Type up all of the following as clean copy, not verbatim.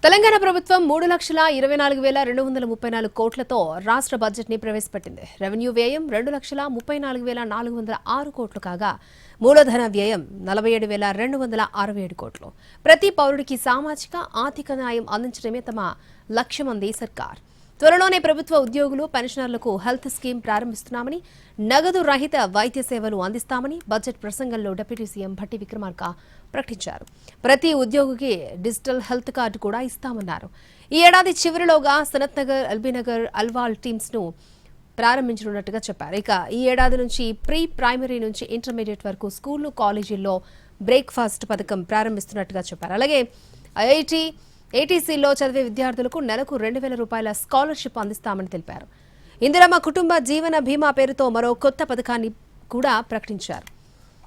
తెలంగాణ ప్రభుత్వం 3,24,234 కోట్లతో రాష్ట్ర బడ్జెట్ ని ప్రవేశపెట్టింది. రెవెన్యూ వ్యయం 2,34,406 కోట్లు కాగా మూలధన వ్యయం 47,267 కోట్లు. ప్రతి పౌరుడికి సామాజిక ఆర్థిక న్యాయం అందించడమే తమ లక్ష్యమంది సర్కార్. త్వరలోనే ప్రభుత్వ ఉద్యోగులు పెన్షనర్లకు హెల్త్ స్కీమ్ ప్రారంభిస్తున్నామని, నగదు రహిత వైద్య సేవలు అందిస్తామని బడ్జెట్ ప్రసంగంలో డిప్యూటీ సీఎం భట్టి విక్రమార్క ప్రకటించారు. ప్రతి ఉద్యోగికి డిజిటల్ హెల్త్ కార్డు కూడా ఇస్తామన్నారు. ఈ ఏడాది చివరిలోగా సనత్ నగర్, ఎల్బీనగర్, అల్వాల్ టీమ్స్ ను ప్రారంభించనున్నట్టుగా చెప్పారు. ఇక ఈ ఏడాది నుంచి ప్రీ ప్రైమరీ నుంచి ఇంటర్మీడియట్ వరకు స్కూళ్లు, కాలేజీల్లో బ్రేక్ఫాస్ట్ పథకం ప్రారంభిస్తున్నట్టుగా చెప్పారు. అలాగే ఏటీసీలో చదివే విద్యార్థులకు నెలకు 2,000 రూపాయల స్కాలర్షిప్ అందిస్తామని తెలిపారు. ఇందిరమ్మ కుటుంబ జీవన బీమా పేరుతో మరో కొత్త పథకాన్ని కూడా ప్రకటించారు.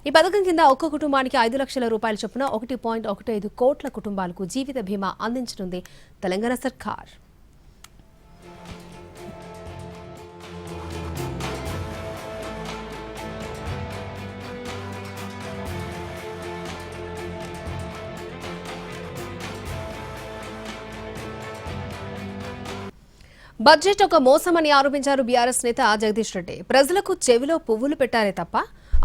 ఈ పథకం కింద ఒక్క కుటుంబానికి 5 లక్షల రూపాయల చొప్పున 1.15 కోట్ల కుటుంబాలకు జీవిత బీమా అందించనుంది తెలంగాణ సర్కార్. బడ్జెట్ ఒక మోసమని ఆరోపించారు బీఆర్ఎస్ నేత జగదీష్ రెడ్డి. ప్రజలకు చెవిలో పువ్వులు పెట్టారే తప్ప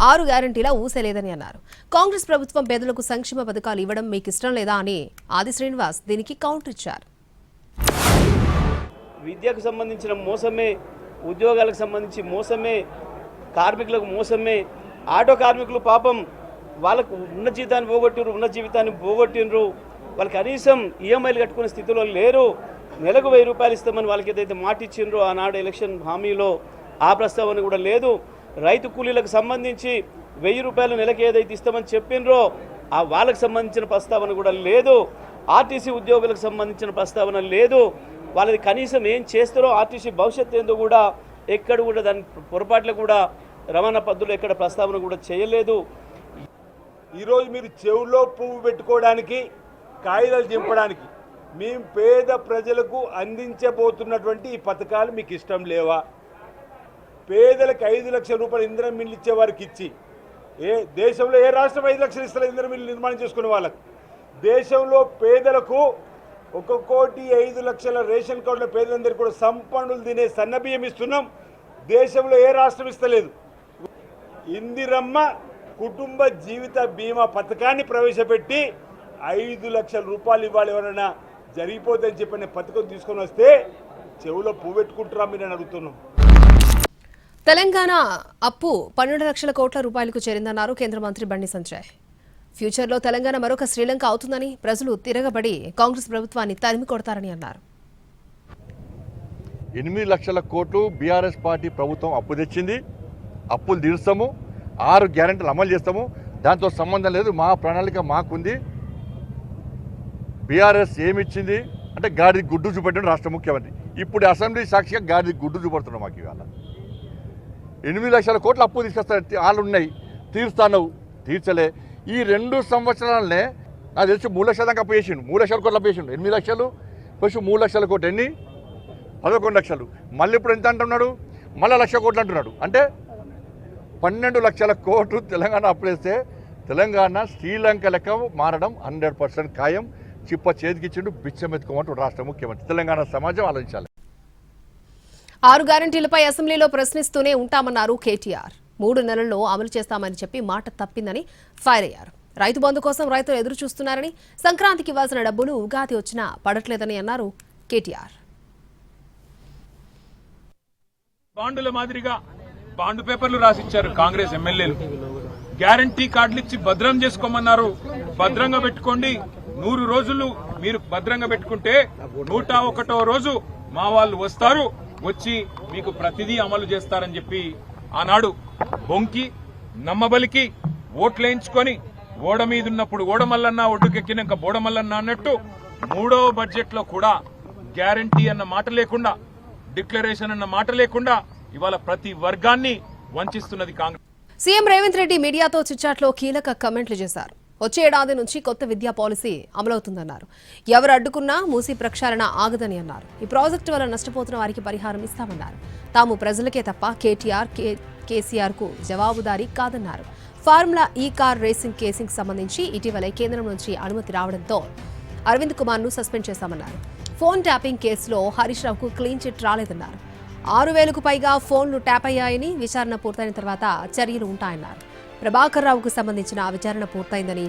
6 గ్యారంటీలా ఊసేలేదని అన్నారు. కాంగ్రెస్ ప్రభుత్వం పేదలకు సంక్షేమ పథకాలు ఇవ్వడం మీకు ఇష్టం లేదా అని ఆది శ్రీనివాస్ దీనికి కౌంటర్ ఇచ్చారు. విద్యకు సంబంధించిన మోసమే, ఉద్యోగాలకు సంబంధించి మోసమే, కార్మికులకు మోసమే. ఆటో కార్మికులు పాపం వాళ్ళకు ఉన్న జీతాన్ని పోగొట్టినరు. వాళ్ళు కనీసం ఈఎంఐలు కట్టుకునే స్థితిలో లేరు. నెలకు 1000 రూపాయలు ఇస్తామని వాళ్ళకి ఏదైతే మాట ఇచ్చిండ్రో ఆనాడు ఎలక్షన్ హామీలో ఆ ప్రస్తావన కూడా లేదు. రైతు కూలీలకు సంబంధించి 1000 రూపాయలు నెలకి ఏదైతే ఇస్తామని చెప్పిండ్రో ఆ వాళ్ళకి సంబంధించిన ప్రస్తావన కూడా లేదు. ఆర్టీసీ ఉద్యోగులకు సంబంధించిన ప్రస్తావన లేదు. వాళ్ళది కనీసం ఏం చేస్తారో ఆర్టీసీ భవిష్యత్తు ఏందో కూడా ఎక్కడ కూడా దాని పొరపాట్లు కూడా రవాణా పద్ధతులు ఎక్కడ ప్రస్తావన కూడా చేయలేదు. ఈరోజు మీరు చెవులో పువ్వు పెట్టుకోవడానికి, కాగితాలు చింపడానికి మేము పేద ప్రజలకు అందించబోతున్నటువంటి ఈ పథకాలు మీకు ఇష్టం లేవా? పేదలకు 5 లక్షల రూపాయలు ఇందిరమ్మ ఇల్లు ఇచ్చే వారికి ఇచ్చి, దేశంలో ఏ రాష్ట్రం 5 లక్షలు ఇస్తారు ఇందిరమ్మ ఇల్లు నిర్మాణం చేసుకునే వాళ్ళకు? దేశంలో పేదలకు 1,05,00,000 రేషన్ కార్డుల పేదలందరికీ కూడా సంపన్నులు తినే సన్నబియ్యం ఇస్తున్నాం. దేశంలో ఏ రాష్ట్రం ఇస్తలేదు. ఇందిరమ్మ కుటుంబ జీవిత బీమా పథకాన్ని ప్రవేశపెట్టి 5 లక్షల రూపాయలు ఇవ్వాలి. ఎవరైనా జరిగిపోతుందని చెప్పిన పథకం తీసుకొని వస్తే చెవులో పువ్వు పెట్టుకుంటారా మీరు అని అడుగుతున్నాం. తెలంగాణ అప్పు 12 లక్షల కోట్ల రూపాయలకు చేరిందన్నారు కేంద్ర మంత్రి బండి సంజయ్. ఫ్యూచర్లో తెలంగాణ మరొక శ్రీలంక అవుతుందని, ప్రజలు తిరగబడి కాంగ్రెస్ ప్రభుత్వాన్ని తరిమి కొడతారని అన్నారు. 8 లక్షల కోట్లు బీఆర్ఎస్ పార్టీ ప్రభుత్వం అప్పు తెచ్చింది. అప్పులు తీరుస్తాము, 6 గ్యారెంటీలు అమలు చేస్తాము. దాంతో సంబంధం లేదు. మా ప్రణాళిక మాకుంది. బీఆర్ఎస్ ఏమిచ్చింది అంటే గాడిది గుడ్డు చూపెట్టిన రాష్ట్ర ముఖ్యమంత్రి. ఇప్పుడు అసెంబ్లీ సాక్షిగా గాడిది గుడ్డు చూపెడుతున్నాం. మాకు ఇవాళ 8 లక్షల కోట్లు అప్పు తీసుకొస్తారు. వాళ్ళు ఉన్నాయి, తీరుస్తాను, తీర్చలే. ఈ 2 సంవత్సరాలనే నాకు తెలిసి 3 లక్షల దాకా అప్పు చేసిండు. 3 లక్షల కోట్లు అప్పు చేసిండు. 8 లక్షలు ఫస్ట్ 3 లక్షల కోట్లు ఎన్ని 11 లక్షలు. మళ్ళీ ఇప్పుడు ఎంత అంటున్నాడు? మళ్ళీ 1 లక్ష కోట్లు అంటున్నాడు. అంటే 12 లక్షల కోట్లు తెలంగాణ అప్పులేస్తే తెలంగాణ శ్రీలంక లెక్క మారడం 100% ఖాయం. చిప్ప చేతికిచ్చిండు, బిచ్చమెత్తుకోమంటూ రాష్ట్ర ముఖ్యమంత్రి. తెలంగాణ సమాజం ఆలోచించాలి. 6 గ్యారంటీలపై అసెంబ్లీలో ప్రశ్నిస్తూనే ఉంటామన్నారు కేటీఆర్. 3 నెలల్లో అమలు చేస్తామని చెప్పి మాట తప్పిందని ఫైర్ అయ్యారు. రైతు బంధు కోసం రైతులు ఎదురు చూస్తున్నారని, సంక్రాంతికి ఇవ్వాల్సిన డబ్బులు ఉగాది వచ్చినా పడట్లేదని అన్నారు కేటీఆర్. బాండుల మాదిరిగా బాండు పేపర్లు రాసిచ్చారు కాంగ్రెస్ ఎమ్మెల్యేలు. గ్యారంటీ కార్డులు ఇచ్చి భద్రం చేసుకోమన్నారు. భద్రంగా పెట్టుకోండి. 100 రోజులు మీరు భద్రంగా పెట్టుకుంటే 101వ రోజు మా వాళ్ళు వస్తారు, వచ్చి మీకు ప్రతిదీ అమలు చేస్తారని చెప్పి ఆనాడు బొంకి నమ్మబలికి ఓట్లేయించుకొని ఓడ మీదున్నప్పుడు ఓడమల్లన్న, ఒడ్డుకెక్కినాక బోడమల్లన్న అన్నట్టు 3వ బడ్జెట్ లో కూడా గ్యారంటీ అన్న మాట లేకుండా, డిక్లరేషన్ అన్న మాట లేకుండా ఇవాళ ప్రతి వర్గాన్ని వంచిస్తున్నది కాంగ్రెస్. సీఎం రేవంత్ రెడ్డి మీడియాతో చిట్చాట్లో కీలక కామెంట్లు చేశారు. వచ్చే ఏడాది నుంచి కొత్త విద్యా పాలసీ అమలవుతుందన్నారు. ఎవరు అడ్డుకున్నా మూసి ప్రక్షాళన ఆగదని అన్నారు. ఈ ప్రాజెక్టు వల్ల నష్టపోతున్న వారికి పరిహారం ఇస్తామన్నారు. తాము ప్రజలకే తప్ప కేసీఆర్ కు జవాబుదారీ కాదన్నారు. ఫార్ములా ఈ కార్ రేసింగ్ కేసింగ్ సంబంధించి ఇటీవలే కేంద్రం నుంచి అనుమతి రావడంతో అరవింద్ కుమార్ను సస్పెండ్ చేశామన్నారు. ఫోన్ ట్యాపింగ్ కేసులో హరీష్ రావుకు క్లీన్ చిట్ రాలేదన్నారు. 6,000కు పైగా ఫోన్లు ట్యాప్ అయ్యాయని, విచారణ పూర్తయిన తర్వాత చర్యలు ఉంటాయన్నారు. ప్రభాకర్ రావుకు సంబంధించిన విచారణ పూర్తయిందని,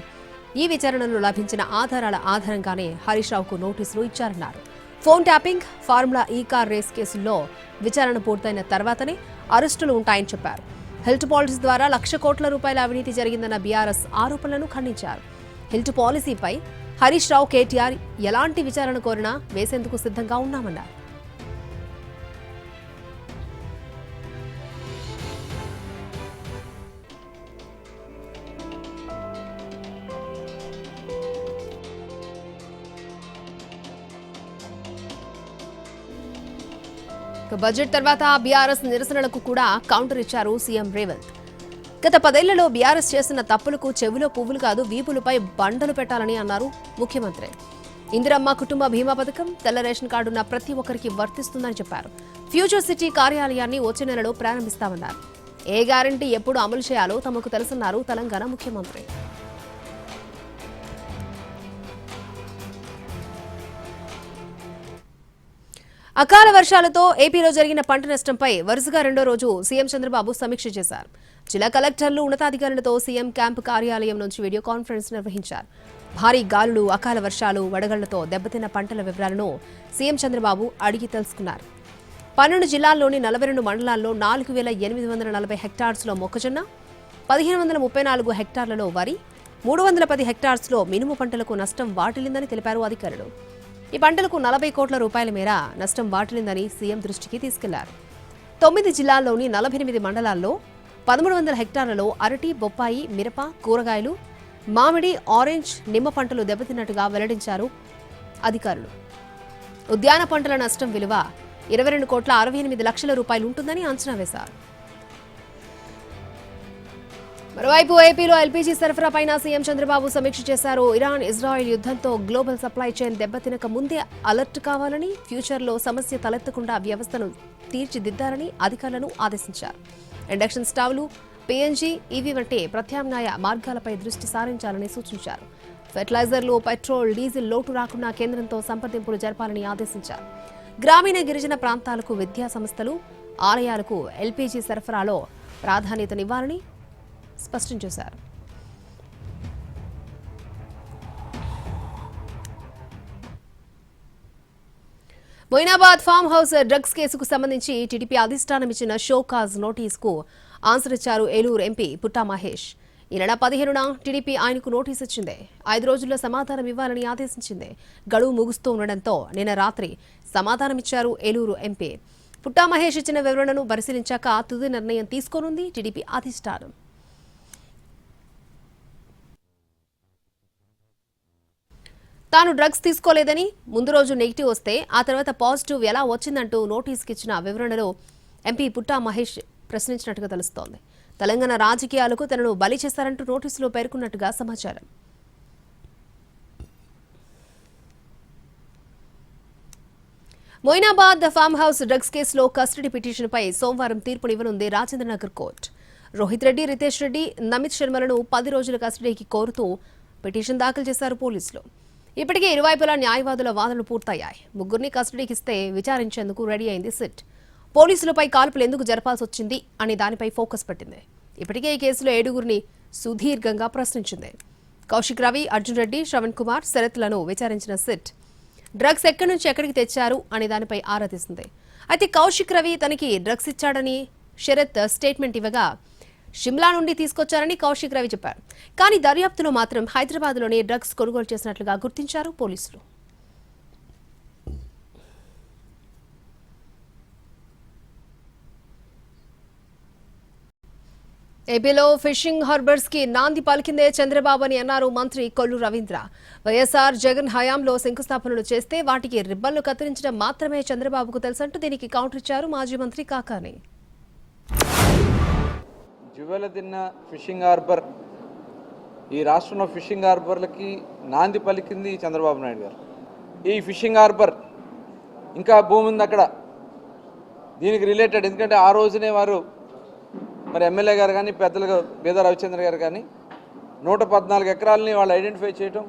ఈ విచారణలో లభించిన ఆధారాల ఆధారంగానే హరీష్ రావుకు నోటీసులు ఇచ్చారన్నారు. ఫోన్ ట్యాపింగ్, ఫార్ములా ఈ కార్ రేస్ కేసుల్లో విచారణ పూర్తయిన తర్వాతనే అరెస్టులు ఉంటాయని చెప్పారు. హెల్త్ పాలసీ ద్వారా 1,00,000 కోట్ల రూపాయల అవినీతి జరిగిందన్న బీఆర్ఎస్ ఆరోపణలను ఖండించారు. హెల్త్ పాలసీపై హరీష్ రావు, కేటీఆర్ ఎలాంటి విచారణ కోరినా వేసేందుకు సిద్ధంగా ఉన్నామన్నారు. బడ్జెట్ తర్వాత బీఆర్ఎస్ నిరసనలకు కూడా కౌంటర్ ఇచ్చారు సీఎం రేవంత్. గత 10 ఏళ్లలో బీఆర్ఎస్ చేసిన తప్పులకు చెవిలో పువ్వులు కాదు వీపులపై బండలు పెట్టాలని అన్నారు ముఖ్యమంత్రి. ఇందిరమ్మ కుటుంబ బీమా పథకం, తెల్ల రేషన్ కార్డున్న ప్రతి ఒక్కరికి వర్తిస్తుందని చెప్పారు. ఫ్యూచర్ సిటీ కార్యాలయాన్ని వచ్చే నెలలో ప్రారంభిస్తామన్నారు. ఏ గ్యారంటీ ఎప్పుడు అమలు చేయాలో తమకు తెలుసన్నారు తెలంగాణ ముఖ్యమంత్రి. అకాల వర్షాలతో ఏపీలో జరిగిన పంట నష్టంపై వరుసగా రెండో రోజు సీఎం చంద్రబాబు సమీక్ష చేశారు. జిల్లా కలెక్టర్లు, ఉన్నతాధికారులతో సీఎం క్యాంపు కార్యాలయం నుంచి వీడియో కాన్ఫరెన్స్ నిర్వహించారు. భారీ గాలులు, అకాల వర్షాలు, వడగళ్లతో దెబ్బతిన్న పంటల వివరాలను సీఎం చంద్రబాబు అడిగి తెలుసుకున్నారు. 12 జిల్లాల్లోని 42 మండలాల్లో 4,840 హెక్టార్స్లో మొక్కజొన్న, 1,534 హెక్టార్లలో వరి, 310 హెక్టార్స్లో మినుము పంటలకు నష్టం వాటిల్లిందని తెలిపారు అధికారులు. ఈ పంటలకు 40 కోట్ల రూపాయల మేర నష్టం వాటిల్లిందని సీఎం దృష్టికి తీసుకెళ్లారు. 9 జిల్లాల్లోని 48 మండలాల్లో 1,300 హెక్టార్లలో అరటి, బొప్పాయి, మిరప, కూరగాయలు, మామిడి, ఆరెంజ్, నిమ్మ పంటలు దెబ్బతిన్నట్టుగా వెల్లడించారు అధికారులు. ఉద్యాన పంటల నష్టం విలువ 22 కోట్ల 68 లక్షల రూపాయలు ఉంటుందని అంచనా వేశారు. మరోవైపు ఏపీలో ఎల్పీజీ సరఫరాపైన సీఎం చంద్రబాబు సమీక్ష చేశారు. ఇరాన్, ఇజ్రాయెల్ యుద్ధంతో గ్లోబల్ సప్లై చైన్ దెబ్బతినక ముందే అలర్ట్ కావాలని, ఫ్యూచర్లో సమస్య తలెత్తకుండా వ్యవస్థను తీర్చిదిద్దాలని అధికారులను ఆదేశించారు. ఇండక్షన్ స్టవ్లు, పీఎన్జీ, ఈవీ వంటి ప్రత్యామ్నాయ మార్గాలపై దృష్టి సారించాలని సూచించారు. ఫెర్టిలైజర్లు, పెట్రోల్, డీజిల్ లోటు రాకుండా కేంద్రంతో సంప్రదింపులు జరపాలని ఆదేశించారు. గ్రామీణ, గిరిజన ప్రాంతాలకు, విద్యా సంస్థలు, ఆలయాలకు ఎల్పీజీ సరఫరాలో ప్రాధాన్యతనివ్వాలని స్పష్టం చేశారు. మొయినాబాద్ ఫామ్ హౌస్ డ్రగ్స్ కేసుకు సంబంధించి టీడీపీ అధిష్టానం ఇచ్చిన షోకాజ్ నోటీసుకు ఆన్సర్ ఇచ్చారు ఏలూరు ఎంపీ పుట్టా మహేష్. ఈ నెల 15న టీడీపీ ఆయనకు నోటీసు ఇచ్చింది. 5 రోజుల్లో సమాధానం ఇవ్వాలని ఆదేశించింది. గడువు ముగుస్తూ ఉండడంతో నిన్న రాత్రి సమాధానం ఇచ్చారు ఏలూరు ఎంపీ. పుట్టా మహేష్ ఇచ్చిన వివరణను పరిశీలించాక తుది నిర్ణయం తీసుకోనుంది టీడీపీ అధిష్టానం. తాను డ్రగ్స్ తీసుకోలేదని, ముందు రోజు నెగిటివ్ వస్తే ఆ తర్వాత పాజిటివ్ ఎలా వచ్చిందంటూ నోటీసుకి ఇచ్చిన వివరణలో ఎంపీ పుట్టా మహేష్ ప్రశ్నించినట్టుగా తెలుస్తోంది. తెలంగాణ రాజకీయాలకు తనను బలి చేశారంటూ నోటీసులో పేర్కొన్నట్టుగా సమాచారం. మొయినాబాద్ ఫామ్ హౌస్ డ్రగ్స్ కేసులో కస్టడీ పిటిషన్పై సోమవారం తీర్పునివ్వనుంది రాజేంద్రనగర్ కోర్టు. రోహిత్ రెడ్డి, రితేష్ రెడ్డి, నమిత్ శర్మలను 10 రోజుల కస్టడీకి కోరుతూ పిటిషన్ దాఖలు చేశారు పోలీసులు. ఇప్పటికే ఇరువైపులా న్యాయవాదుల వాదనలు పూర్తయ్యాయి. 3 కస్టడీకి ఇస్తే విచారించేందుకు రెడీ అయింది సిట్. పోలీసులపై కాల్పులు ఎందుకు జరపాల్సి వచ్చింది అనే దానిపై ఫోకస్ పెట్టింది. ఇప్పటికే ఈ కేసులో 7గురిని సుదీర్ఘంగా ప్రశ్నించింది. కౌశిక్ రవి, అర్జున్ రెడ్డి, శ్రవణ్ కుమార్, శరత్లను విచారించిన సిట్ డ్రగ్స్ ఎక్కడి నుంచి ఎక్కడికి తెచ్చారు అనే దానిపై ఆరా తీసింది. అయితే కౌశిక్ రవి తనకి డ్రగ్స్ ఇచ్చాడని శరత్ స్టేట్మెంట్ ఇవ్వగా షిమ్లా నుండి తీసుకొచ్చారని కౌశిక్ రవి చెప్పారు. కానీ దర్యాప్తులో మాత్రం హైదరాబాద్లోనే డ్రగ్స్ కొనుగోలు చేసినట్లుగా గుర్తించారు పోలీసులు. ఏపీలో ఫిషింగ్ హార్బర్స్ కి నాంది పలికిందే చంద్రబాబు అని అన్నారు మంత్రి కొల్లు రవీంద్ర. వైఎస్ఆర్ జగన్ హయాంలో శంకుస్థాపనలు చేస్తే వాటికి రిబ్బన్లు కత్తిరించడం మాత్రమే చంద్రబాబుకు తెలుసంటూ దీనికి కౌంటర్ ఇచ్చారు మాజీ మంత్రి కాకాని. జువెలదిన్న ఫిషింగ్ హార్బర్, ఈ రాష్ట్రంలో ఫిషింగ్ హార్బర్లకి నాంది పలికింది చంద్రబాబు నాయుడు గారు. ఈ ఫిషింగ్ హార్బర్ ఇంకా భూమి ఉంది అక్కడ, దీనికి రిలేటెడ్. ఎందుకంటే ఆ రోజునే వారు మరి ఎమ్మెల్యే గారు కానీ, పెద్దలుగా బీదా రవిచంద్ర గారు కానీ 114 ఎకరాలని వాళ్ళు ఐడెంటిఫై చేయటం,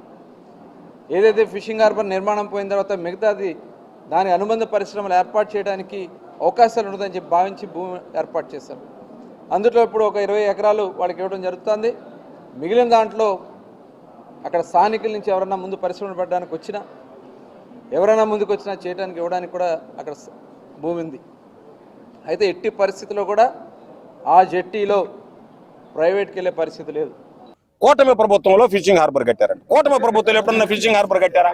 ఏదైతే ఫిషింగ్ హార్బర్ నిర్మాణం పోయిన తర్వాత మిగతాది దాని అనుబంధ పరిశ్రమలు ఏర్పాటు చేయడానికి అవకాశాలు ఉంటుందని చెప్పి భావించి భూమి ఏర్పాటు చేశారు. అందులో ఇప్పుడు ఒక 20 ఎకరాలు వాళ్ళకి ఇవ్వడం జరుగుతుంది. మిగిలిన దాంట్లో అక్కడ స్థానికుల నుంచి ఎవరైనా ముందు పరిశ్రమలు పెట్టడానికి వచ్చినా, ఎవరైనా ముందుకు వచ్చినా చేయడానికి ఇవ్వడానికి కూడా అక్కడ భూమి ఉంది. అయితే ఎట్టి పరిస్థితుల్లో కూడా ఆ జెట్టీలో ప్రైవేట్కి వెళ్ళే పరిస్థితి లేదు. కూటమి ప్రభుత్వంలో ఫిషింగ్ హార్బర్ కట్టారంట. కూటమి ప్రభుత్వంలో ఎప్పుడన్నా ఫిషింగ్ హార్బర్ కట్టారా?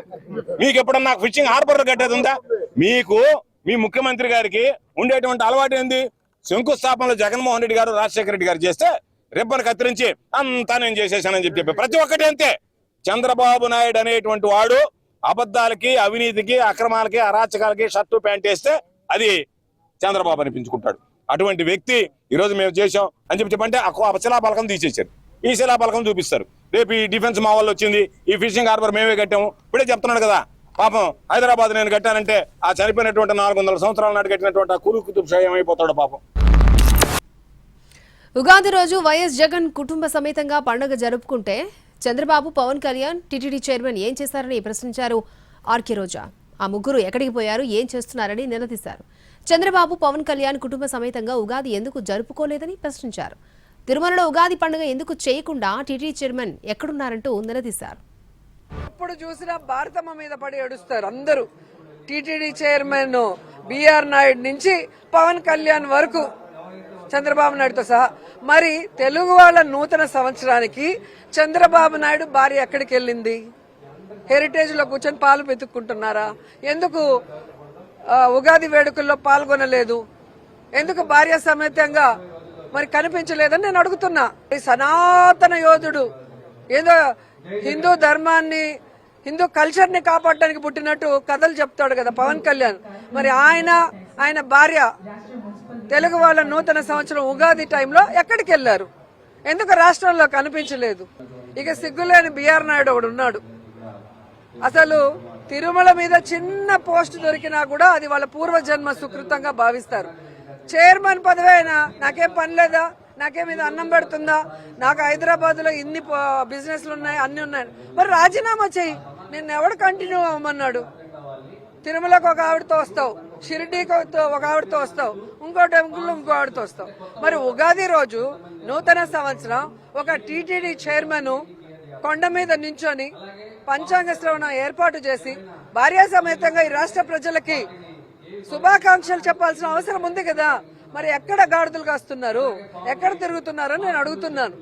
మీకు ఎప్పుడన్నా ఫిషింగ్ హార్బర్ కట్టేది ఉందా? మీకు మీ ముఖ్యమంత్రి గారికి ఉండేటువంటి అలవాటు ఏంది? శంకుస్థాపనలో జగన్మోహన్ రెడ్డి గారు, రాజశేఖర రెడ్డి గారు చేస్తే రిబ్బన్ కత్తిరించి అంతా నేను చేసేసానని చెప్పి ప్రతి ఒక్కటి అంతే. చంద్రబాబు నాయుడు అనేటువంటి వాడు అబద్ధాలకి, అవినీతికి, అక్రమాలకి, అరాచకాలకి షర్టు ప్యాంట్ వేస్తే అది చంద్రబాబు అనిపించుకుంటాడు. అటువంటి వ్యక్తి ఈరోజు మేము చేసాం అని చెప్పంటే ఆ శిలాపలకం తీసేశారు. ఈ శిలాపలకం చూపిస్తారు. రేపు ఈ డిఫెన్స్ మా వాళ్ళు వచ్చింది, ఈ ఫిషింగ్ హార్బర్ మేమే కట్టాము. ఇప్పుడే చెప్తున్నాడు కదా, పాపం హైదరాబాద్ నేను కట్టానంటే ఆ చనిపోయినటువంటి 400 సంవత్సరాల నాటి కట్టినటువంటి ఆ కురు కుతుబ్ షా ఏమైపోతాడు పాపం. ఉగాది రోజు వైఎస్ జగన్ కుటుంబ సమేతంగా పండుగ జరుపుకుంటే చంద్రబాబు, పవన్ కళ్యాణ్, టీటీడీ చైర్మన్ ఏం చేశారని ప్రశ్నించారు ఆర్కే రోజా. ఆ ముగ్గురు ఎక్కడికి పోయారు, ఏం చేస్తున్నారని నిలదీశారు. చంద్రబాబు, పవన్ కళ్యాణ్ కుటుంబ సమేతంగా ఉగాది ఎందుకు జరుపుకోలేదని ప్రశ్నించారు. తిరుమలలో ఉగాది పండుగ ఎందుకు చేయకుండా టీటీడీ చైర్మన్ ఎక్కడున్నారంటూ నిలదీశారు. ఎప్పుడు చూసినా భారతమ్మ మీద పడి ఏడుస్తారు అందరూ. టీటీడీ చైర్మన్ బిఆర్ నాయుడు నుంచి పవన్ కళ్యాణ్ వరకు, చంద్రబాబు నాయుడుతో సహా. మరి తెలుగు వాళ్ళ నూతన సంవత్సరానికి చంద్రబాబు నాయుడు భార్య ఎక్కడికి వెళ్ళింది? హెరిటేజ్ లో కూర్చొని పాలు పెతుక్కుంటున్నారా? ఎందుకు ఉగాది వేడుకల్లో పాల్గొనలేదు? ఎందుకు భార్య సమేతంగా మరి కనిపించలేదని నేను అడుగుతున్నా. సనాతన యోధుడు ఏదో హిందూ ధర్మాన్ని, హిందూ కల్చర్ ని కాపాడడానికి పుట్టినట్టు కథలు చెప్తాడు కదా పవన్ కళ్యాణ్. మరి ఆయన భార్య తెలుగు వాళ్ళ నూతన సంవత్సరం ఉగాది టైంలో ఎక్కడికి వెళ్లారు? ఎందుకు రాష్ట్రంలో కనిపించలేదు? ఇక సిగ్గులేని బిఆర్ నాయుడు ఒకడు ఉన్నాడు. అసలు తిరుమల మీద చిన్న పోస్ట్ దొరికినా కూడా అది వాళ్ళ పూర్వజన్మ సుకృతంగా భావిస్తారు. చైర్మన్ పదవి అయినా నాకేం పని లేదా, నాకేం ఇది అన్నం పెడుతుందా, నాకు హైదరాబాద్ లో ఇన్ని బిజినెస్లు ఉన్నాయి, అన్ని ఉన్నాయి, మరి రాజీనామా చెయ్యి. నిన్ను ఎవడు కంటిన్యూ అవ్వమన్నాడు? తిరుమలకు ఒక ఆవిడతో వస్తావు, షిరిడీకి ఒక ఆవిడతో వస్తావు, ఇంకో టెంపుల్లో ఇంకో ఆవిడతో వస్తావు. మరి ఉగాది రోజు నూతన సంవత్సరం ఒక టీటీడీ చైర్మన్ కొండ మీద నించొని పంచాంగ శ్రవణం ఏర్పాటు చేసి భార్యా సమేతంగా ఈ రాష్ట్ర ప్రజలకి శుభాకాంక్షలు చెప్పాల్సిన అవసరం ఉంది కదా. మరి ఎక్కడ గాడిదలు కాస్తున్నారు, ఎక్కడ తిరుగుతున్నారో నేను అడుగుతున్నాను.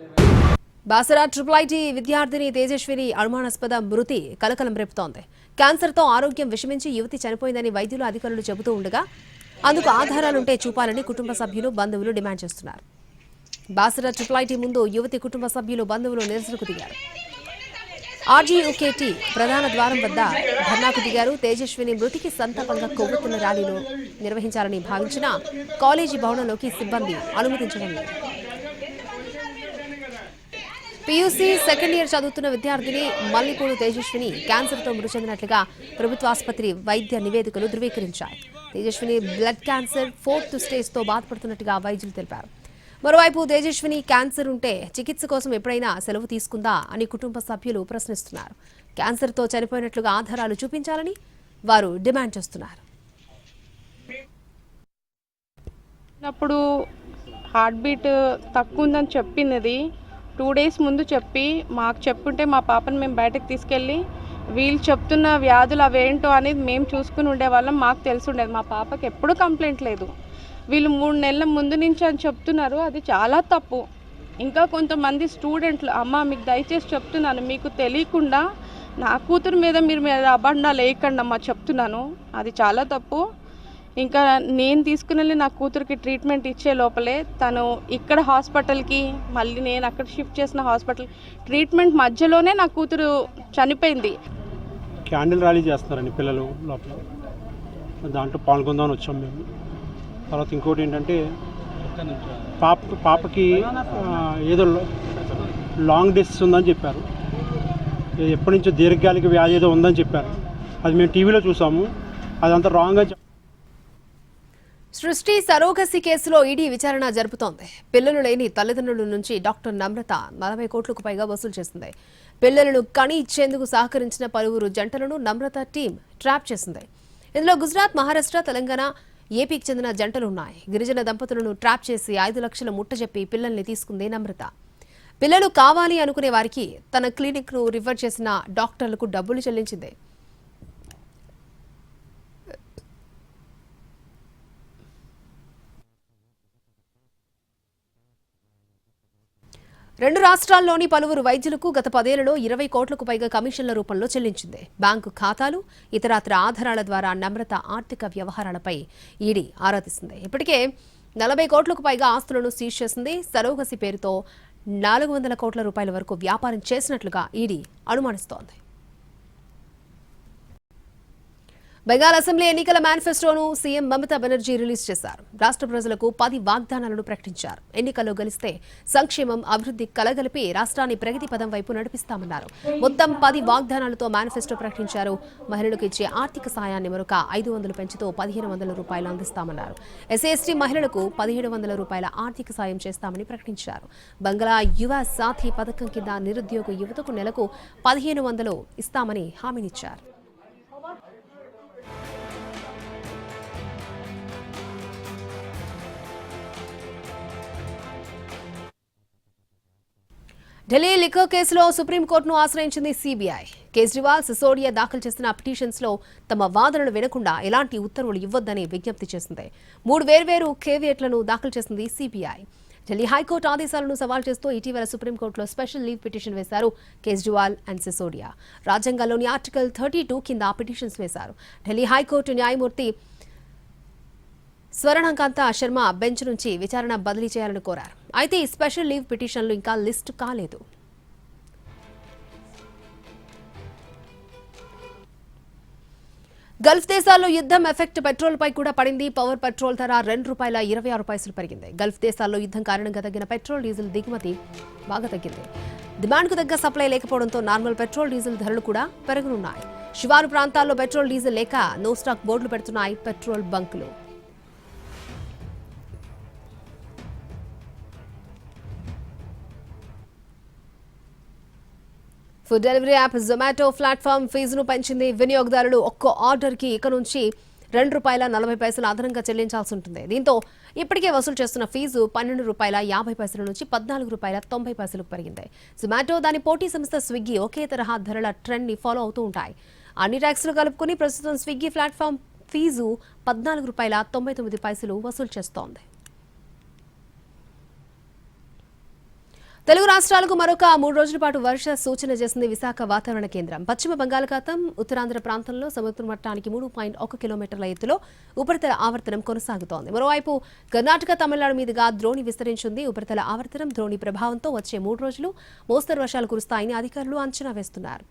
బాసరా IIIT విద్యార్థిని తేజస్విని అనుమానాస్పద మృతి కలకలం రేపుతోంది. క్యాన్సర్తో ఆరోగ్యం విషమించి యువతి చనిపోయిందని వైద్యులు, అధికారులు చెబుతూ ఉండగా అందుకు ఆధారాలుంటే చూపాలని కుటుంబ సభ్యులు, బంధువులు డిమాండ్ చేస్తున్నారు. బాసరా IIIT ముందు యువతి కుటుంబ సభ్యులు, బంధువులు నిరసనకు దిగారు. RGUKT ప్రధాన ద్వారం వద్ద ధర్నాకు దిగారు. తేజస్విని మృతికి సంతాపంగా కొవ్వొత్తుల ర్యాలీలు నిర్వహించాలని భావించిన కాలేజీ భవనంలోకి సిబ్బంది అనుమతించడం లేదు. PUC సెకండ్ ఇయర్ చదువుతున్న విద్యార్థిని మల్లిపూడి తేజస్విని క్యాన్సర్తో మృతి చెందినట్లుగా ప్రభుత్వ ఆసుపత్రి వైద్య నివేదికలు ధృవీకరించాయి. తేజస్విని బ్లడ్ క్యాన్సర్ 4th స్టేజ్తో బాధపడుతున్నట్టుగా వైద్యులు తెలిపారు. మరోవైపు తేజస్విని క్యాన్సర్ ఉంటే చికిత్స కోసం ఎప్పుడైనా సెలవు తీసుకుందా అని కుటుంబ సభ్యులు ప్రశ్నిస్తున్నారు. క్యాన్సర్తో చనిపోయినట్లుగా ఆధారాలు చూపించాలని వారు డిమాండ్ చేస్తున్నారు. అప్పుడు హార్ట్ బీట్ తక్కువ ఉందని చెప్పినది 2 days ముందు చెప్పి మాకు చెప్పుంటే మా పాపను మేము బయటకు తీసుకెళ్ళి వీళ్ళు చెప్తున్న వ్యాధులు అవేంటో అనేది మేము చూసుకుని ఉండేవాళ్ళం. మాకు తెలిసి ఉండేది. మా పాపకి ఎప్పుడూ కంప్లైంట్ లేదు. వీళ్ళు 3 నెలల ముందు నుంచి అని చెప్తున్నారు. అది చాలా తప్పు. ఇంకా కొంతమంది స్టూడెంట్లు, అమ్మ మీకు దయచేసి చెప్తున్నాను, మీకు తెలియకుండా నా కూతురు మీద మీరు అబండాలు వేయకండి అమ్మా చెప్తున్నాను. అది చాలా తప్పు. ఇంకా నేను తీసుకుని వెళ్ళి నా కూతురికి ట్రీట్మెంట్ ఇచ్చే లోపలే తను ఇక్కడ హాస్పిటల్కి, మళ్ళీ నేను అక్కడ షిఫ్ట్ చేసిన హాస్పిటల్ ట్రీట్మెంట్ మధ్యలోనే నా కూతురు చనిపోయింది. క్యాండిల్ ర్యాలీ చేస్తున్నారండి పిల్లలు లోపల, దాంట్లో పాల్గొందామని వచ్చాం మేము. తర్వాత ఇంకోటి ఏంటంటే పాపకి ఏదో లాంగ్ డిసీజ్ ఉందని చెప్పారు. ఎప్పటి నుంచో దీర్ఘకాలిక వ్యాధి ఏదో ఉందని చెప్పారు. అది మేము టీవీలో చూసాము. అదంతా రాంగ్గా. సృష్టి సరోగసి కేసులో ఈడీ విచారణ జరుపుతోంది. పిల్లలు లేని తల్లిదండ్రుల నుంచి డాక్టర్ నమ్రత 40 కోట్లకు పైగా వసూలు చేసింది. పిల్లలను కని ఇచ్చేందుకు సహకరించిన పలువురు జంటలను నమ్రత టీం ట్రాప్ చేసింది. ఇందులో గుజరాత్, మహారాష్ట్ర, తెలంగాణ, ఏపీకి చెందిన జంటలున్నాయి. గిరిజన దంపతులను ట్రాప్ చేసి 5 లక్షల ముట్టజెప్పి పిల్లల్ని తీసుకుంది నమ్రత. పిల్లలు కావాలి అనుకునే వారికి తన క్లినిక్ను రిఫర్ చేసిన డాక్టర్లకు డబ్బులు చెల్లించింది. రెండు రాష్ట్రాల్లోని పలువురు వైద్యులకు గత 10 ఏళ్లలో 20 కోట్లకు పైగా కమిషన్ల రూపంలో చెల్లించింది. బ్యాంకు ఖాతాలు, ఇతరత్ర ఆధారాల ద్వారా నమ్రత ఆర్థిక వ్యవహారాలపై ఈడీ ఆరా తీసింది. ఇప్పటికే 40 కోట్లకు పైగా ఆస్తులను సీజ్ చేసింది. సరోగసి పేరుతో 400 కోట్ల రూపాయల వరకు వ్యాపారం చేసినట్లుగా ఈడీ అనుమానిస్తోంది. బెంగాల్ అసెంబ్లీ ఎన్నికల మేనిఫెస్టోను సీఎం మమతా బెనర్జీ రిలీజ్ చేశారు. రాష్ట్ర ప్రజలకు 10 వాగ్దానాలను ప్రకటించారు. ఎన్నికల్లో గెలిస్తే సంక్షేమం, అభివృద్ధి కలగలిపి రాష్ట్రాన్ని ప్రగతి పదం వైపు నడిపిస్తామన్నారు. మొత్తం 10 వాగ్దానాలతో మేనిఫెస్టో ప్రకటించారు. మహిళలకు ఇచ్చే ఆర్థిక సాయాన్ని మరొక 500 పెంచుతూ 1500 రూపాయలు అందిస్తామన్నారు. ఎస్సీ/ఎస్టీ మహిళలకు 1700 రూపాయల ఆర్థిక సాయం చేస్తామని ప్రకటించారు. బంగ్లా యువ సాథీ పథకం కింద నిరుద్యోగ యువతకు నెలకు 1500 ఇస్తామని హామీనిచ్చారు. ఢిల్లీ లిక్కర్ కేసులో సుప్రీంకోర్టును ఆశ్రయించింది సీబీఐ. కేజ్రీవాల్, సిసోడియా దాఖలు చేసిన పిటిషన్స్లో తమ వాదనలు వినకుండా ఎలాంటి ఉత్తర్వులు ఇవ్వొద్దని విజ్ఞప్తి చేసింది. 3 వేర్వేరు కేవియట్లను దాఖలు చేసింది సీబీఐ. ఢిల్లీ హైకోర్టు ఆదేశాలను సవాల్ చేస్తూ ఇటీవల సుప్రీంకోర్టులో స్పెషల్ లీవ్ పిటిషన్ వేశారు కేజ్రీవాల్ అండ్ సిసోడియా. రాజ్యాంగంలోని ఆర్టికల్ 32 కింద పిటిషన్స్ వేశారు. ఢిల్లీ హైకోర్టు న్యాయమూర్తి స్వర్ణకాంత శర్మ బెంచ్ నుంచి విచారణ బదిలీ చేయాలని కోరారు. అయితే ఈ స్పెషల్ లీవ్ పిటిషన్లు ఇంకా లిస్టు కాలేదు. గల్ఫ్ దేశాల్లో యుద్ధం ఎఫెక్ట్ పెట్రోల్ పై కూడా పడింది. పవర్ పెట్రోల్ ధర ₹2.26 పెరిగింది. గల్ఫ్ దేశాల్లో యుద్ధం కారణంగా తగ్గిన పెట్రోల్, డీజిల్ దిగుమతి బాగా తగ్గింది. డిమాండ్కు తగ్గ సప్లై లేకపోవడంతో నార్మల్ పెట్రోల్, డీజిల్ ధరలు కూడా పెరగనున్నాయి. శివారు ప్రాంతాల్లో పెట్రోల్, డీజిల్ లేక నో స్టాక్ బోర్డులు పెడుతున్నాయి పెట్రోల్ బంకులు. Food delivery app Zomato platform ఫీజును పెంచింది. వినియోగదారులు ఒక్కో ఆర్డర్కి ఇక నుంచి ₹2.40 అదనంగా చెల్లించాల్సి ఉంటుంది. దీంతో ఇప్పటికే వసూలు చేస్తున్న ఫీజు ₹12.50 నుంచి ₹14.90 పెరిగింది. జొమాటో, దాని పోటీ సంస్థ స్విగ్గీ ఒకే తరహా ధరల ట్రెండ్ ని ఫాలో అవుతూ ఉంటాయి. అన్ని ట్యాక్స్లు కలుపుకుని ప్రస్తుతం స్విగ్గీ ప్లాట్ఫామ్ ఫీజు ₹14.99 వసూలు చేస్తోంది. తెలుగు రాష్ట్రాలకు మరొక 3 రోజుల పాటు వర్ష సూచన చేసింది విశాఖ వాతావరణ కేంద్రం. పశ్చిమ బంగాళాఖాతం, ఉత్తరాంధ్ర ప్రాంతంలో సముద్ర మట్టానికి 3.1 కిలోమీటర్ల ఎత్తులో ఉపరితల ఆవర్తనం కొనసాగుతోంది. మరోవైపు కర్ణాటక, తమిళనాడు మీదుగా ద్రోణి విస్తరించింది. ఉపరితల ఆవర్తనం, ద్రోణి ప్రభావంతో వచ్చే 3 రోజులు మోస్తరు వర్షాలు కురుస్తాయని అధికారులు అంచనా వేస్తున్నారు.